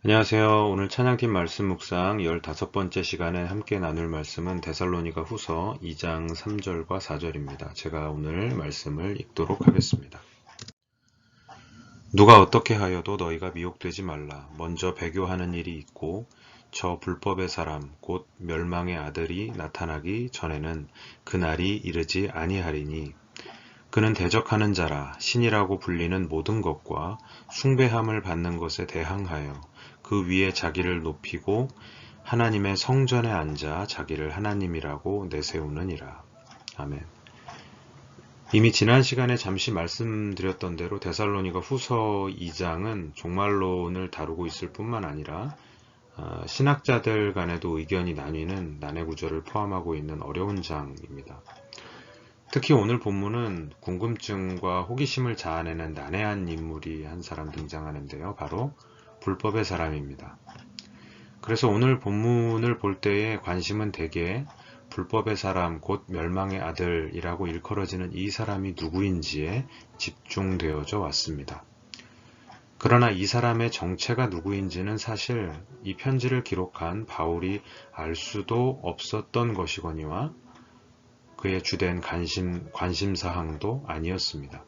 안녕하세요. 오늘 찬양팀 말씀 묵상 15번째 시간에 함께 나눌 말씀은 데살로니가 후서 2장 3절과 4절입니다. 제가 오늘 말씀을 읽도록 하겠습니다. 누가 어떻게 하여도 너희가 미혹되지 말라. 먼저 배교하는 일이 있고 저 불법의 사람 곧 멸망의 아들이 나타나기 전에는 그날이 이르지 아니하리니 그는 대적하는 자라 신이라고 불리는 모든 것과 숭배함을 받는 것에 대항하여 그 위에 자기를 높이고 하나님의 성전에 앉아 자기를 하나님이라고 내세우느니라. 아멘. 이미 지난 시간에 잠시 말씀드렸던 대로 데살로니가 후서 2장은 종말론을 다루고 있을 뿐만 아니라 신학자들 간에도 의견이 나뉘는 난해구절을 포함하고 있는 어려운 장입니다. 특히 오늘 본문은 궁금증과 호기심을 자아내는 난해한 인물이 한 사람 등장하는데요. 바로 불법의 사람입니다. 그래서 오늘 본문을 볼 때의 관심은 대개 불법의 사람 곧 멸망의 아들이라고 일컬어지는 이 사람이 누구인지에 집중되어져 왔습니다. 그러나 이 사람의 정체가 누구인지는 사실 이 편지를 기록한 바울이 알 수도 없었던 것이거니와 그의 주된 관심사항도 아니었습니다.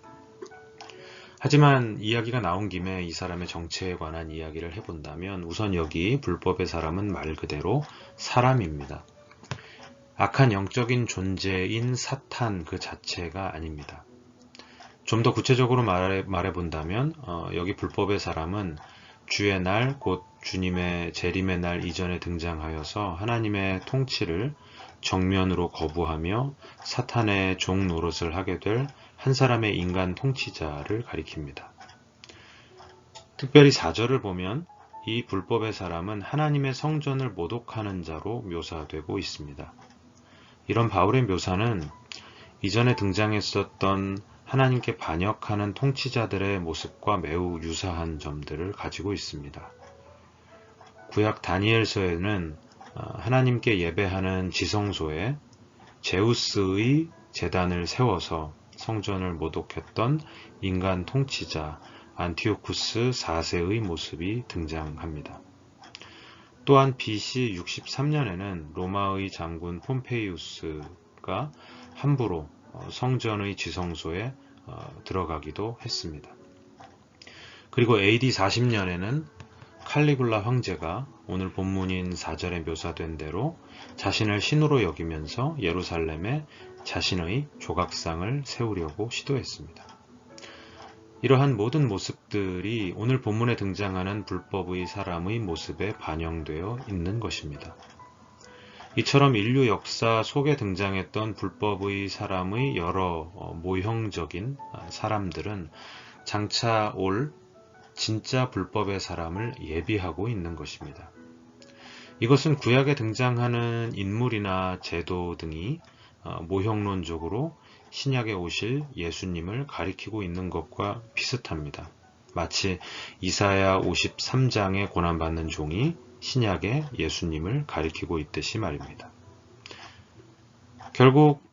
하지만 이야기가 나온 김에 이 사람의 정체에 관한 이야기를 해본다면 우선 여기 불법의 사람은 말 그대로 사람입니다. 악한 영적인 존재인 사탄 그 자체가 아닙니다. 좀 더 구체적으로 말해본다면 여기 불법의 사람은 주의 날 곧 주님의 재림의 날 이전에 등장하여서 하나님의 통치를 정면으로 거부하며 사탄의 종 노릇을 하게 될 한 사람의 인간 통치자를 가리킵니다. 특별히 4절을 보면 이 불법의 사람은 하나님의 성전을 모독하는 자로 묘사되고 있습니다. 이런 바울의 묘사는 이전에 등장했었던 하나님께 반역하는 통치자들의 모습과 매우 유사한 점들을 가지고 있습니다. 구약 다니엘서에는 하나님께 예배하는 지성소에 제우스의 제단을 세워서 성전을 모독했던 인간 통치자 안티오쿠스 4세의 모습이 등장합니다. 또한 BC 63년에는 로마의 장군 폼페이우스가 함부로 성전의 지성소에 들어가기도 했습니다. 그리고 AD 40년에는 칼리굴라 황제가 오늘 본문인 4절에 묘사된 대로 자신을 신으로 여기면서 예루살렘에 자신의 조각상을 세우려고 시도했습니다. 이러한 모든 모습들이 오늘 본문에 등장하는 불법의 사람의 모습에 반영되어 있는 것입니다. 이처럼 인류 역사 속에 등장했던 불법의 사람의 여러 모형적인 사람들은 장차 올 진짜 불법의 사람을 예비하고 있는 것입니다. 이것은 구약에 등장하는 인물이나 제도 등이 모형론적으로 신약에 오실 예수님을 가리키고 있는 것과 비슷합니다. 마치 이사야 53장에 고난받는 종이 신약의 예수님을 가리키고 있듯이 말입니다. 결국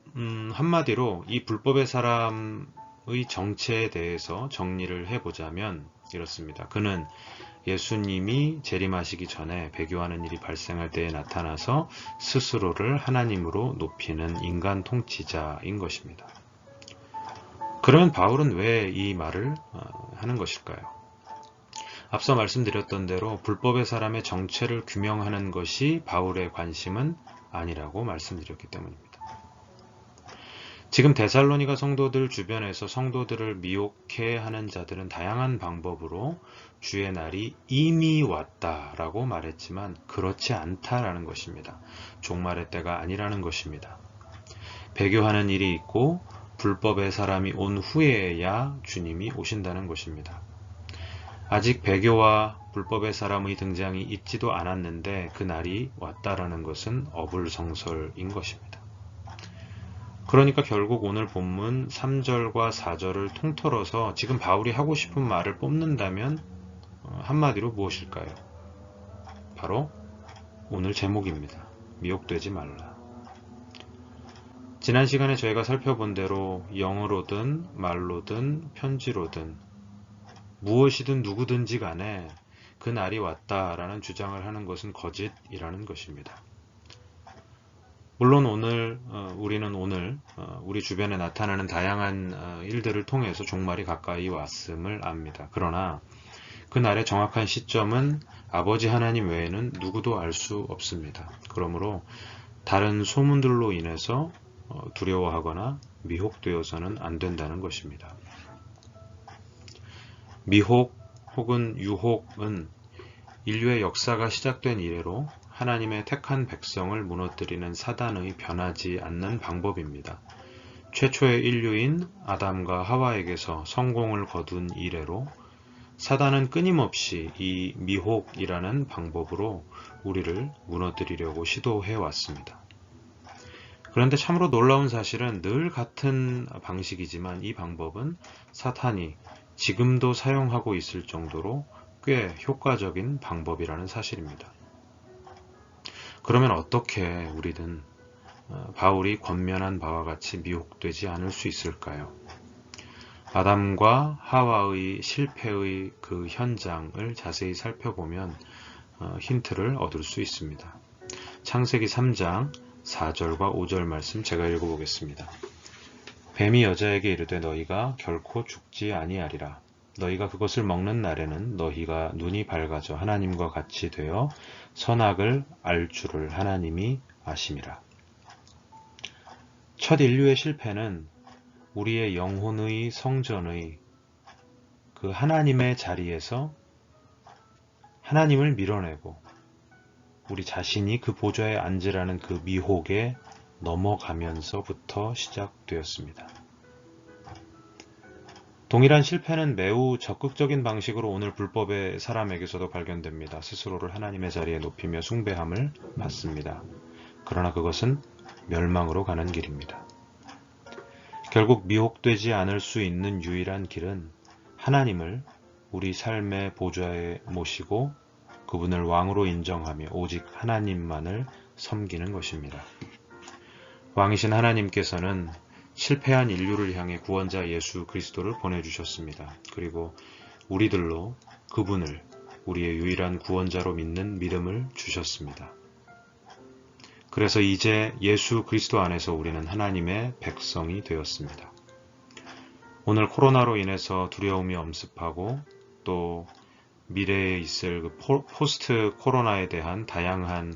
한마디로 이 불법의 사람의 정체에 대해서 정리를 해보자면 이렇습니다. 그는 예수님이 재림하시기 전에 배교하는 일이 발생할 때에 나타나서 스스로를 하나님으로 높이는 인간 통치자인 것입니다. 그러면 바울은 왜 이 말을 하는 것일까요? 앞서 말씀드렸던 대로 불법의 사람의 정체를 규명하는 것이 바울의 관심은 아니라고 말씀드렸기 때문입니다. 지금 데살로니가 성도들 주변에서 성도들을 미혹해 하는 자들은 다양한 방법으로 주의 날이 이미 왔다라고 말했지만 그렇지 않다라는 것입니다. 종말의 때가 아니라는 것입니다. 배교하는 일이 있고 불법의 사람이 온 후에야 주님이 오신다는 것입니다. 아직 배교와 불법의 사람의 등장이 있지도 않았는데 그 날이 왔다라는 것은 어불성설인 것입니다. 그러니까 결국 오늘 본문 3절과 4절을 통틀어서 지금 바울이 하고 싶은 말을 뽑는다면 한마디로 무엇일까요? 바로 오늘 제목입니다. 미혹되지 말라. 지난 시간에 저희가 살펴본 대로 영어로든 말로든 편지로든 무엇이든 누구든지 간에 그 날이 왔다라는 주장을 하는 것은 거짓이라는 것입니다. 물론 우리는 오늘 우리 주변에 나타나는 다양한 일들을 통해서 종말이 가까이 왔음을 압니다. 그러나 그 날의 정확한 시점은 아버지 하나님 외에는 누구도 알 수 없습니다. 그러므로 다른 소문들로 인해서 두려워하거나 미혹되어서는 안 된다는 것입니다. 미혹 혹은 유혹은 인류의 역사가 시작된 이래로 하나님의 택한 백성을 무너뜨리는 사단의 변하지 않는 방법입니다. 최초의 인류인 아담과 하와에게서 성공을 거둔 이래로 사단은 끊임없이 이 미혹이라는 방법으로 우리를 무너뜨리려고 시도해 왔습니다. 그런데 참으로 놀라운 사실은 늘 같은 방식이지만 이 방법은 사탄이 지금도 사용하고 있을 정도로 꽤 효과적인 방법이라는 사실입니다. 그러면 어떻게 우리는 바울이 권면한 바와 같이 미혹되지 않을 수 있을까요? 아담과 하와의 실패의 그 현장을 자세히 살펴보면 힌트를 얻을 수 있습니다. 창세기 3장 4절과 5절 말씀 제가 읽어보겠습니다. 뱀이 여자에게 이르되 너희가 결코 죽지 아니하리라. 너희가 그것을 먹는 날에는 너희가 눈이 밝아져 하나님과 같이 되어 선악을 알 줄을 하나님이 아심이라. 첫 인류의 실패는 우리의 영혼의 성전의 그 하나님의 자리에서 하나님을 밀어내고 우리 자신이 그 보좌에 앉으라는 그 미혹에 넘어가면서부터 시작되었습니다. 동일한 실패는 매우 적극적인 방식으로 오늘 불법의 사람에게서도 발견됩니다. 스스로를 하나님의 자리에 높이며 숭배함을 받습니다. 그러나 그것은 멸망으로 가는 길입니다. 결국 미혹되지 않을 수 있는 유일한 길은 하나님을 우리 삶의 보좌에 모시고 그분을 왕으로 인정하며 오직 하나님만을 섬기는 것입니다. 왕이신 하나님께서는 실패한 인류를 향해 구원자 예수 그리스도를 보내주셨습니다. 그리고 우리들로 그분을 우리의 유일한 구원자로 믿는 믿음을 주셨습니다. 그래서 이제 예수 그리스도 안에서 우리는 하나님의 백성이 되었습니다. 오늘 코로나로 인해서 두려움이 엄습하고 또 미래에 있을 그 포스트 코로나에 대한 다양한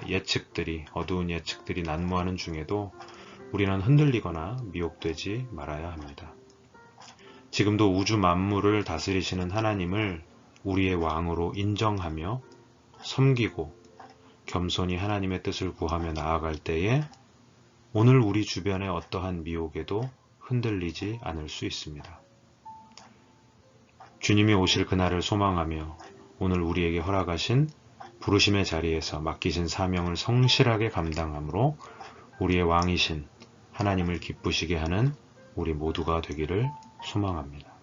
예측들이 어두운 예측들이 난무하는 중에도 우리는 흔들리거나 미혹되지 말아야 합니다. 지금도 우주 만물을 다스리시는 하나님을 우리의 왕으로 인정하며 섬기고 겸손히 하나님의 뜻을 구하며 나아갈 때에 오늘 우리 주변의 어떠한 미혹에도 흔들리지 않을 수 있습니다. 주님이 오실 그날을 소망하며 오늘 우리에게 허락하신 부르심의 자리에서 맡기신 사명을 성실하게 감당함으로 우리의 왕이신 하나님을 기쁘시게 하는 우리 모두가 되기를 소망합니다.